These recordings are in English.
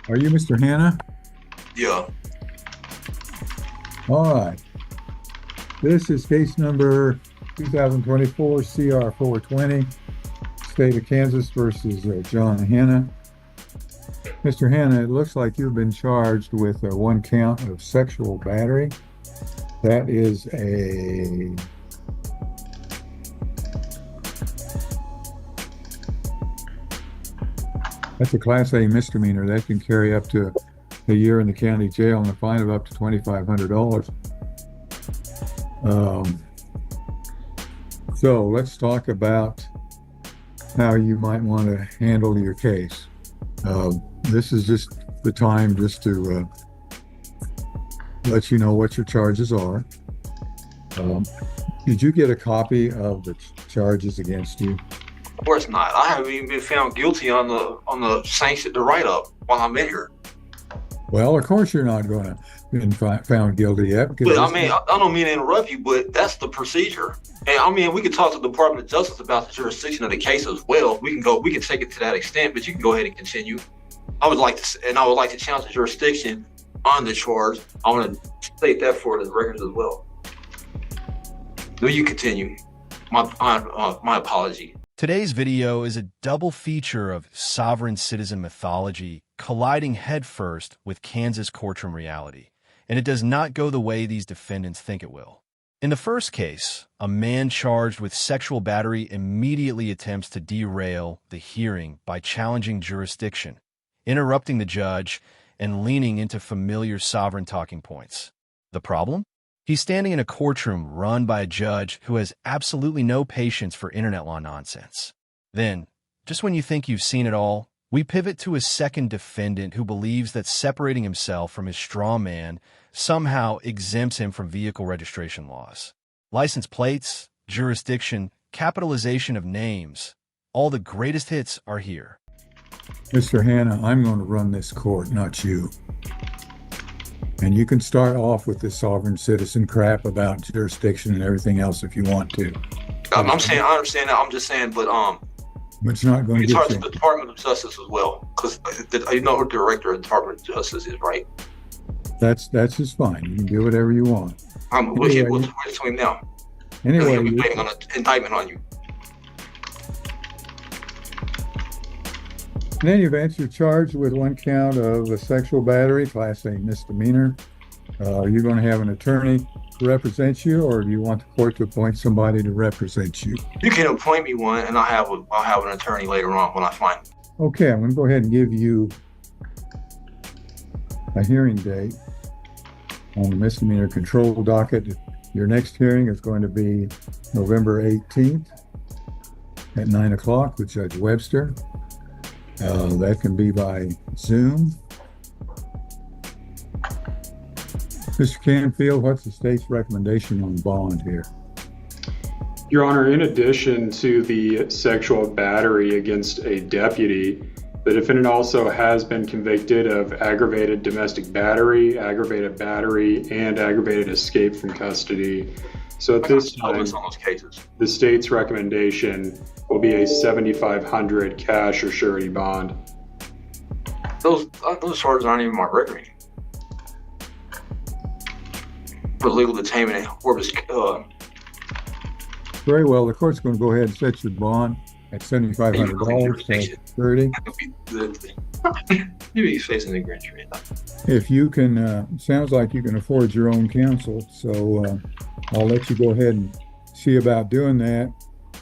Are you Mr. Hanna? Yeah. All right. This is case number 2024 CR 420, State of Kansas versus John Hanna. Mr. Hanna, it looks like you've been charged with one count of sexual battery. That is that's a Class A misdemeanor. That can carry up to a year in the county jail and a fine of up to $2,500. Um, so let's talk about how you might want to handle your case. This is just the time just to let you know what your charges are. Did you get a copy of the charges against you? Of course not. I haven't even been found guilty on the sanction, the write-up while I'm in here. Well, of course you're not going to be found guilty yet because But I mean, I don't mean to interrupt you, but that's the procedure. And I mean, we could talk to the Department of Justice about the jurisdiction of the case as well. We can take it to that extent, but you can go ahead and continue. I would like to challenge the jurisdiction on the charge. I want to state that for the records as well. Do you continue? My apology. Today's video is a double feature of sovereign citizen mythology colliding headfirst with Kansas courtroom reality, and it does not go the way these defendants think it will. In the first case, a man charged with sexual battery immediately attempts to derail the hearing by challenging jurisdiction, interrupting the judge, and leaning into familiar sovereign talking points. The problem? He's standing in a courtroom run by a judge who has absolutely no patience for internet law nonsense. Then, just when you think you've seen it all, we pivot to a second defendant who believes that separating himself from his straw man somehow exempts him from vehicle registration laws. License plates, jurisdiction, capitalization of names, all the greatest hits are here. Mr. Hanna, I'm going to run this court, not you. And you can start off with the sovereign citizen crap about jurisdiction and everything else if you want to. I'm saying, I understand that. I'm just saying, but it's not going to you get talk to you. the Department of Justice as well, because you know who the director of the Department of Justice is, right? That's just fine. You can do whatever you want. We'll to him now. Anyway, He'll be waiting on an indictment on you. in any event, you're charged with one count of a sexual battery, Class A misdemeanor. Are you going to have an attorney to represent you, or do you want the court to appoint somebody to represent you? You can appoint me one, and I'll have an attorney later on when I find him. Okay, I'm going to go ahead and give you a hearing date on the misdemeanor control docket. Your next hearing is going to be November 18th at 9 o'clock with Judge Webster. That can be by Zoom. Mr. Canfield, what's the state's recommendation on bond here? Your Honor, in addition to the sexual battery against a deputy, the defendant also has been convicted of aggravated domestic battery, and aggravated escape from custody. So at this time, on those cases, the state's recommendation will be a $7,500 cash or surety bond. those charges aren't even my record. For legal detainment and corpus. Very well. The court's going to go ahead and set your bond at $7,500 for security. Maybe he's facing the grand jury. If you can, sounds like you can afford your own counsel, so I'll let you go ahead and see about doing that.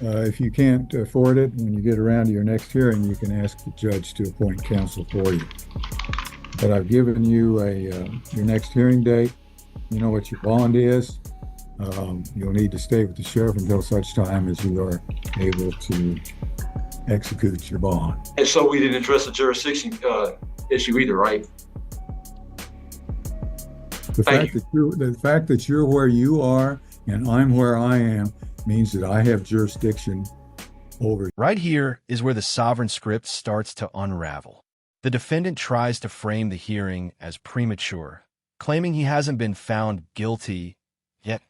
If you can't afford it, when you get around to your next hearing, you can ask the judge to appoint counsel for you. But I've given you your next hearing date. You know what your bond is. You'll need to stay with the sheriff until such time as you are able to execute your bond. And so we didn't address the jurisdiction issue either, right? The fact that you're where you are and I'm where I am means that I have jurisdiction over. Right here is where the sovereign script starts to unravel. The defendant tries to frame the hearing as premature, claiming he hasn't been found guilty yet,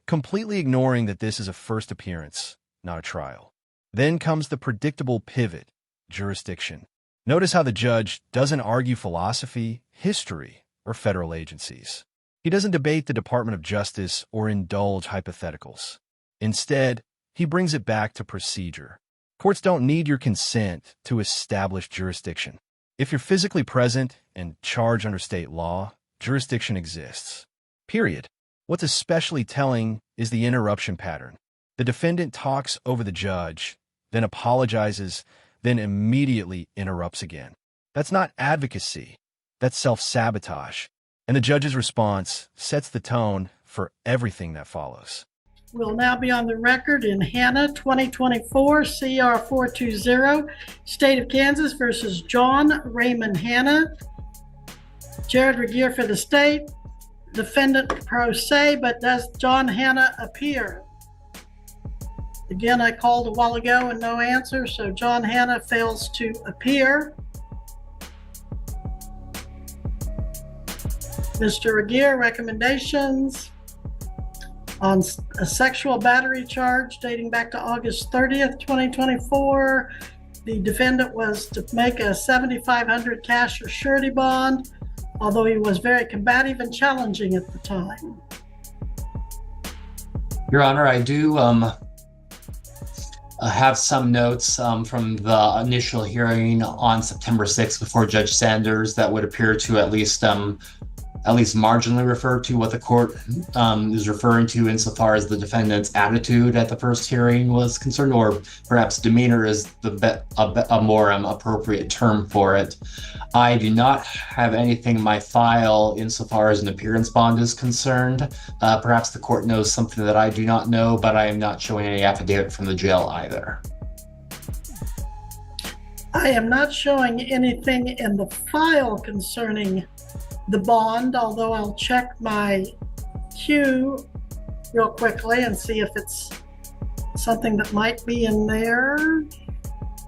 completely ignoring that this is a first appearance, not a trial. Then comes the predictable pivot, jurisdiction. Notice how the judge doesn't argue philosophy, history, or federal agencies. He doesn't debate the Department of Justice or indulge hypotheticals. Instead, he brings it back to procedure. Courts don't need your consent to establish jurisdiction. If you're physically present and charged under state law, jurisdiction exists. Period. What's especially telling is the interruption pattern. The defendant talks over the judge, then apologizes, then immediately interrupts again. That's not advocacy. That's self-sabotage. And the judge's response sets the tone for everything that follows. Will now be on the record in Hannah 2024 CR 420, State of Kansas versus John Raymond Hannah. Jared Regier for the state, defendant pro se, but does John Hannah appear? Again, I called a while ago and no answer, so John Hannah fails to appear. Mr. Regier, recommendations on a sexual battery charge dating back to August 30th, 2024. The defendant was to make a $7,500 cash or surety bond, although he was very combative and challenging at the time. Your Honor, I do have some notes from the initial hearing on September 6th before Judge Sanders that would appear to at least marginally refer to what the court is referring to insofar as the defendant's attitude at the first hearing was concerned, or perhaps demeanor is a more appropriate term for it. I do not have anything in my file insofar as an appearance bond is concerned. Perhaps the court knows something that I do not know, but I am not showing any affidavit from the jail either. I am not showing anything in the file concerning the bond, although I'll check my queue real quickly and see if it's something that might be in there.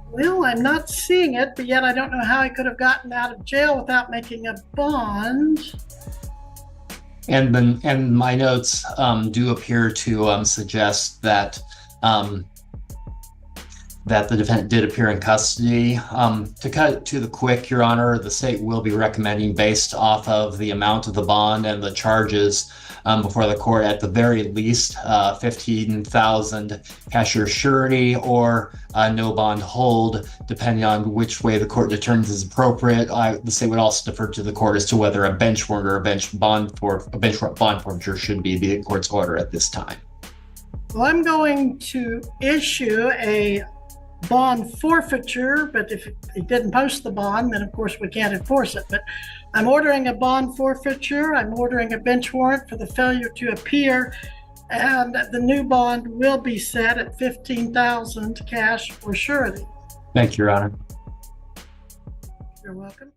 Well, I'm not seeing it, but yet I don't know how I could have gotten out of jail without making a bond. And my notes do appear to suggest that that the defendant did appear in custody. To cut it to the quick, Your Honor, the state will be recommending, based off of the amount of the bond and the charges before the court, at the very least $15,000 cashier surety or no bond hold, depending on which way the court determines is appropriate. The state would also defer to the court as to whether a bench warrant or a bench bond forfeiture should be the court's order at this time. Well, I'm going to issue a bond forfeiture, but if he didn't post the bond, then of course we can't enforce it. But I'm ordering a bond forfeiture. I'm ordering a bench warrant for the failure to appear, and the new bond will be set at $15,000 cash or surety. Thank you, Your Honor. You're welcome.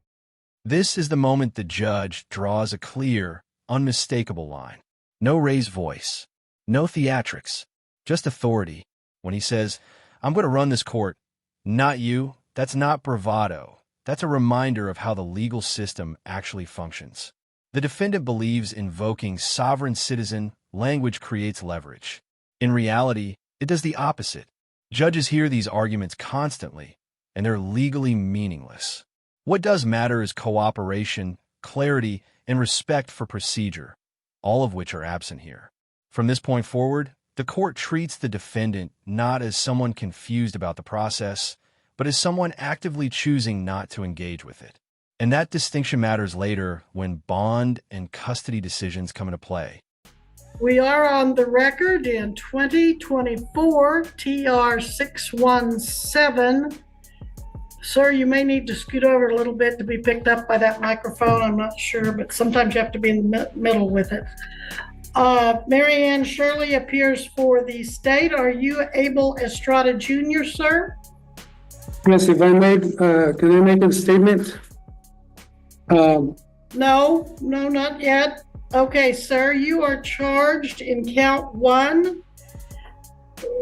This is the moment the judge draws a clear, unmistakable line. No raised voice, no theatrics, just authority. When he says, "I'm going to run this court, not you," that's not bravado. That's a reminder of how the legal system actually functions. The defendant believes invoking sovereign citizen language creates leverage. In reality, it does the opposite. Judges hear these arguments constantly, and they're legally meaningless. What does matter is cooperation, clarity, and respect for procedure, all of which are absent here. From this point forward, the court treats the defendant not as someone confused about the process, but as someone actively choosing not to engage with it. And that distinction matters later when bond and custody decisions come into play. We are on the record in 2024 TR 617. Sir, you may need to scoot over a little bit to be picked up by that microphone. I'm not sure, but sometimes you have to be in the middle with it. Mary Ann Shirley appears for the state. Are you Abel Estrada Jr., sir? Yes, if I may, can I make a statement? No, not yet. Okay, sir, you are charged in count 1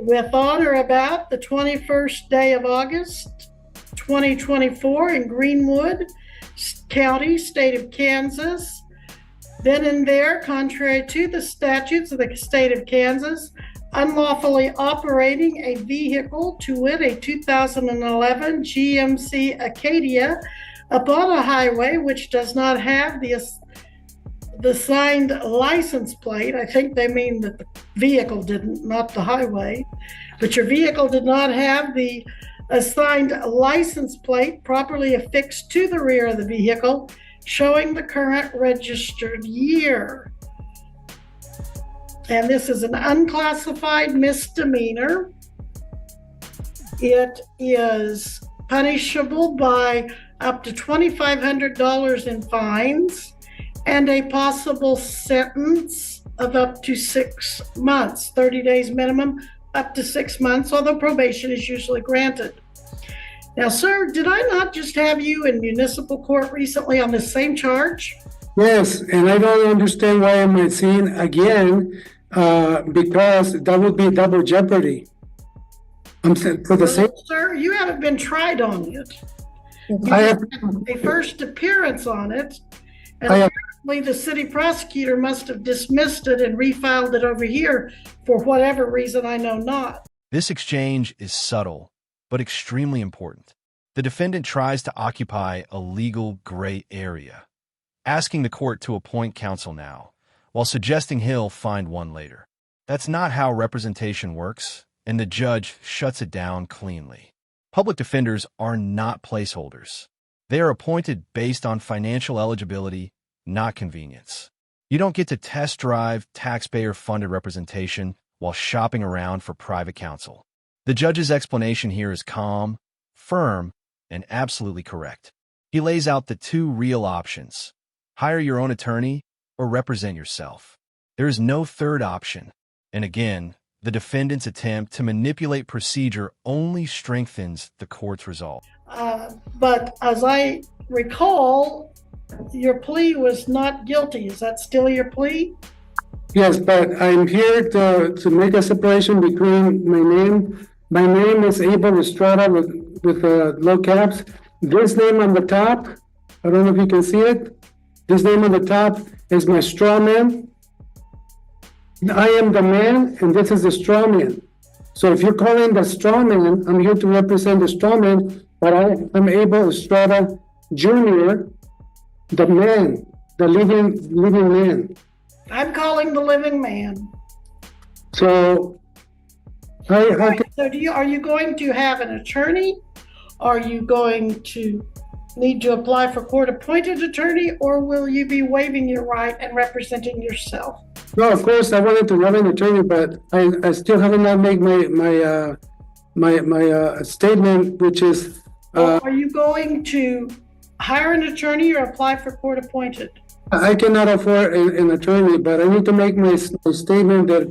with on or about the 21st day of August, 2024 in Greenwood County, state of Kansas. Then and there, contrary to the statutes of the state of Kansas, unlawfully operating a vehicle, to wit, a 2011 GMC Acadia, upon a highway which does not have the signed license plate. I think they mean that the vehicle didn't, not the highway. But your vehicle did not have the assigned license plate properly affixed to the rear of the vehicle, showing the current registered year. And this is an unclassified misdemeanor. It is punishable by up to $2,500 in fines and a possible sentence of up to 6 months, 30 days minimum, up to 6 months, although probation is usually granted. Now, sir, did I not just have you in municipal court recently on the same charge? Yes, and I don't understand why am I seeing again, because that would be double jeopardy. I'm saying for the same. Sir, you haven't been tried on it. You I have, had a first appearance on it, and I have- apparently the city prosecutor must have dismissed it and refiled it over here for whatever reason I know not. This exchange is subtle, but extremely important. The defendant tries to occupy a legal gray area, asking the court to appoint counsel now, while suggesting he'll find one later. That's not how representation works, and the judge shuts it down cleanly. Public defenders are not placeholders. They are appointed based on financial eligibility, not convenience. You don't get to test drive taxpayer-funded representation while shopping around for private counsel. The judge's explanation here is calm, firm, and absolutely correct. He lays out the two real options: hire your own attorney or represent yourself. There is no third option. And again, the defendant's attempt to manipulate procedure only strengthens the court's resolve. But as I recall, your plea was not guilty. Is that still your plea? yes, but I'm here to make a separation between my name. My name is Abel Estrada with low caps. This name on the top, I don't know if you can see it. This name on the top is my straw man. I am the man, and this is the straw man. So if you're calling the straw man, I'm here to represent the straw man, but I'm Abel Estrada Jr., the man, the living man. I'm calling the living man. So I Right. So are you going to have an attorney? Are you going to need to apply for court-appointed attorney, or will you be waiving your right and representing yourself? no, of course, I wanted to have an attorney, but I still haven't not made my statement, which is, Are you going to hire an attorney or apply for court-appointed? I cannot afford an attorney, but I need to make my statement that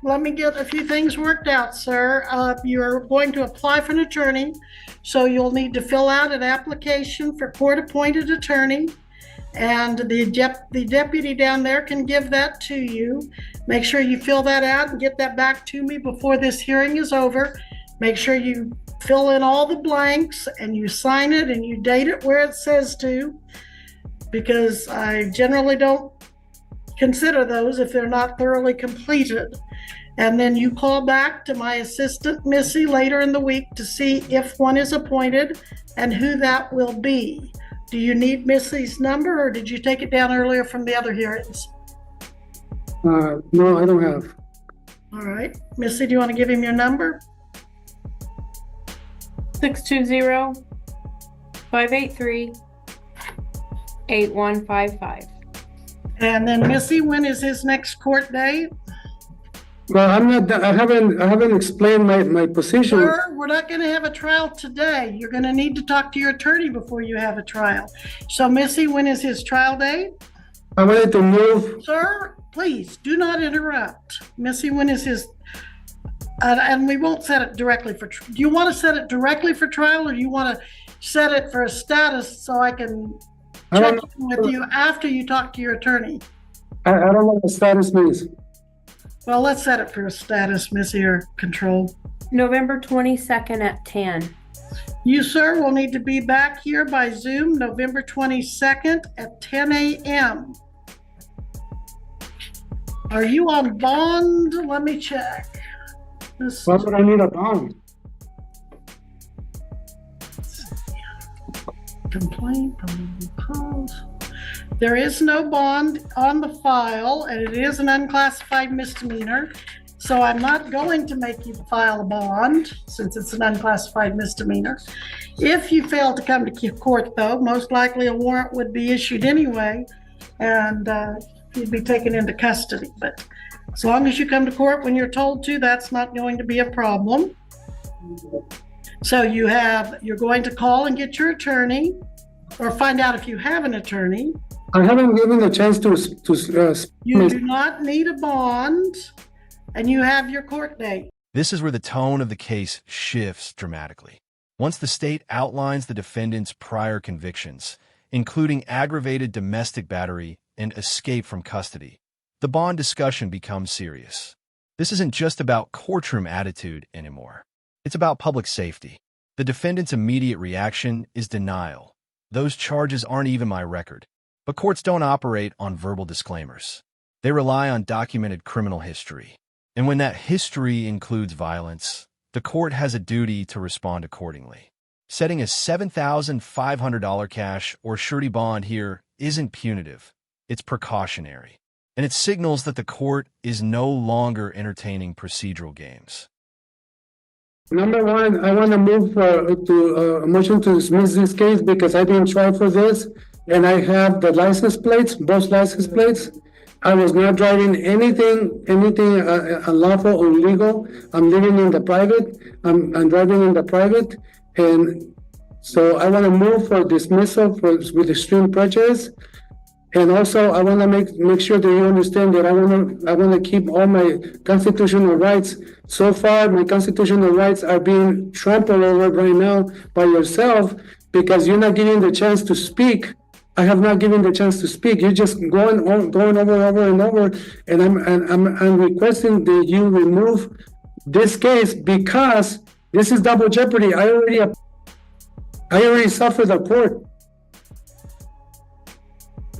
Let me get a few things worked out, sir. You're going to apply for an attorney, so you'll need to fill out an application for court-appointed attorney, and the deputy down there can give that to you. Make sure you fill that out and get that back to me before this hearing is over. Make sure you fill in all the blanks and you sign it and you date it where it says to, because I generally don't consider those if they're not thoroughly completed. And then you call back to my assistant, Missy, later in the week to see if one is appointed and who that will be. Do you need Missy's number, or did you take it down earlier from the other hearings? no, I don't have. All right. Missy, do you want to give him your number? 620-583-8155. And then Missy, when is his next court date? Well, I haven't explained my position. Sir, we're not going to have a trial today. You're going to need to talk to your attorney before you have a trial. So Missy, when is his trial date? I wanted to move. Sir, please do not interrupt. Missy, when is his, and we won't set it directly for, do you want to set it directly for trial, or do you want to set it for a status so I can I check don't in with you after you talk to your attorney? I don't know what the status means. Well, let's set it for a status, Missy, or control. November 22nd at 10. You, sir, will need to be back here by Zoom November 22nd at 10 a.m. Are you on bond? Let me check. This Why would I need a bond? complaint, probable cause. There is no bond on the file, and it is an unclassified misdemeanor. So I'm not going to make you file a bond since it's an unclassified misdemeanor. If you fail to come to court, though, most likely a warrant would be issued anyway, and you'd be taken into custody. But as long as you come to court when you're told to, that's not going to be a problem. So you're going to call and get your attorney, or find out if you have an attorney. I haven't given a chance to You do not need a bond, and you have your court date. This is where the tone of the case shifts dramatically. Once the state outlines the defendant's prior convictions, including aggravated domestic battery and escape from custody, the bond discussion becomes serious. This isn't just about courtroom attitude anymore. It's about public safety. The defendant's immediate reaction is denial. Those charges aren't even my record. But courts don't operate on verbal disclaimers. They rely on documented criminal history. And when that history includes violence, the court has a duty to respond accordingly. Setting a $7,500 cash or surety bond here isn't punitive. It's precautionary. And it signals that the court is no longer entertaining procedural games. Number one, I want to move to a motion to dismiss this case because I've been tried for this, and I have the license plates, both license plates. I was not driving anything unlawful or illegal. I'm living in the private. I'm driving in the private, and so I want to move for dismissal with extreme prejudice. And also, I want to make sure that you understand that I want to keep all my constitutional rights. So far, my constitutional rights are being trampled over right now by yourself because you're not giving the chance to speak. I have not given the chance to speak. You're just going over and over, and I'm requesting that you remove this case because this is double jeopardy. I already suffered the court.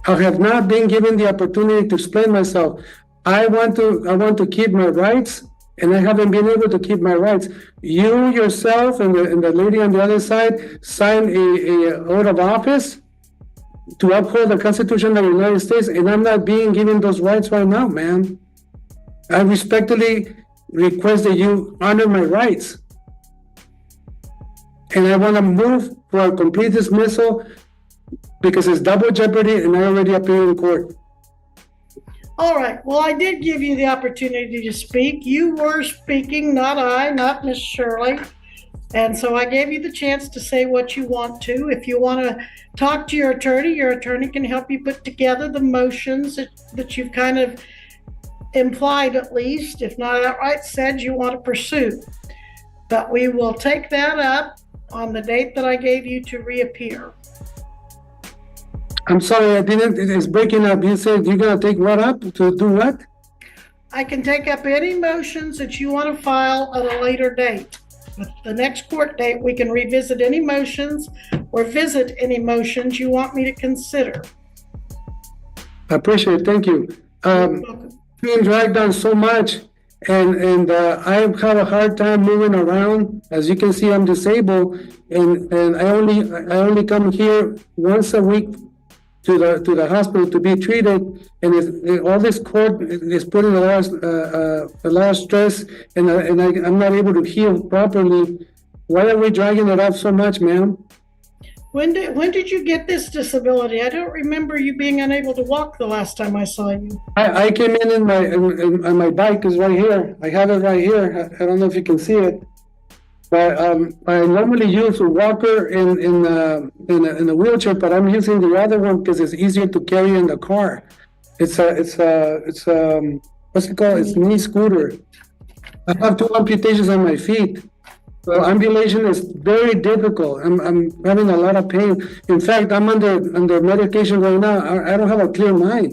I have not been given the opportunity to explain myself. I want to keep my rights, and I haven't been able to keep my rights. You yourself and the lady on the other side signed a oath of office to uphold the Constitution of the United States, and I'm not being given those rights right now, man. I respectfully request that you honor my rights. And I want to move for a complete dismissal because it's double jeopardy and I already appeared in court. All right. Well, I did give you the opportunity to speak. You were speaking, not I, not Miss Shirley. And so I gave you the chance to say what you want to. If you want to talk to your attorney can help you put together the motions that you've kind of implied, at least, if not outright said, you want to pursue. But we will take that up on the date that I gave you to reappear. I'm sorry, it's breaking up. You said you're going to take what up to do what? I can take up any motions that you want to file at a later date. With the next court date, we can revisit any motions or visit any motions you want me to consider. I appreciate it. Thank you. Being dragged down so much, and I have a hard time moving around. As you can see, I'm disabled, and I only come here once a week to the hospital to be treated, and all this court is putting a lot of stress, and I'm not able to heal properly. Why are we dragging it out so much, ma'am? When did you get this disability? I don't remember you being unable to walk the last time I saw you. I came in my bike is right here. I have it right here. I don't know if you can see it. But I normally use a walker in a wheelchair, but I'm using the other one because it's easier to carry in the car. It's what's it called? It's knee scooter. I have 2 amputations on my feet. So ambulation is very difficult. I'm having a lot of pain. In fact, I'm under medication right now. I don't have a clear mind.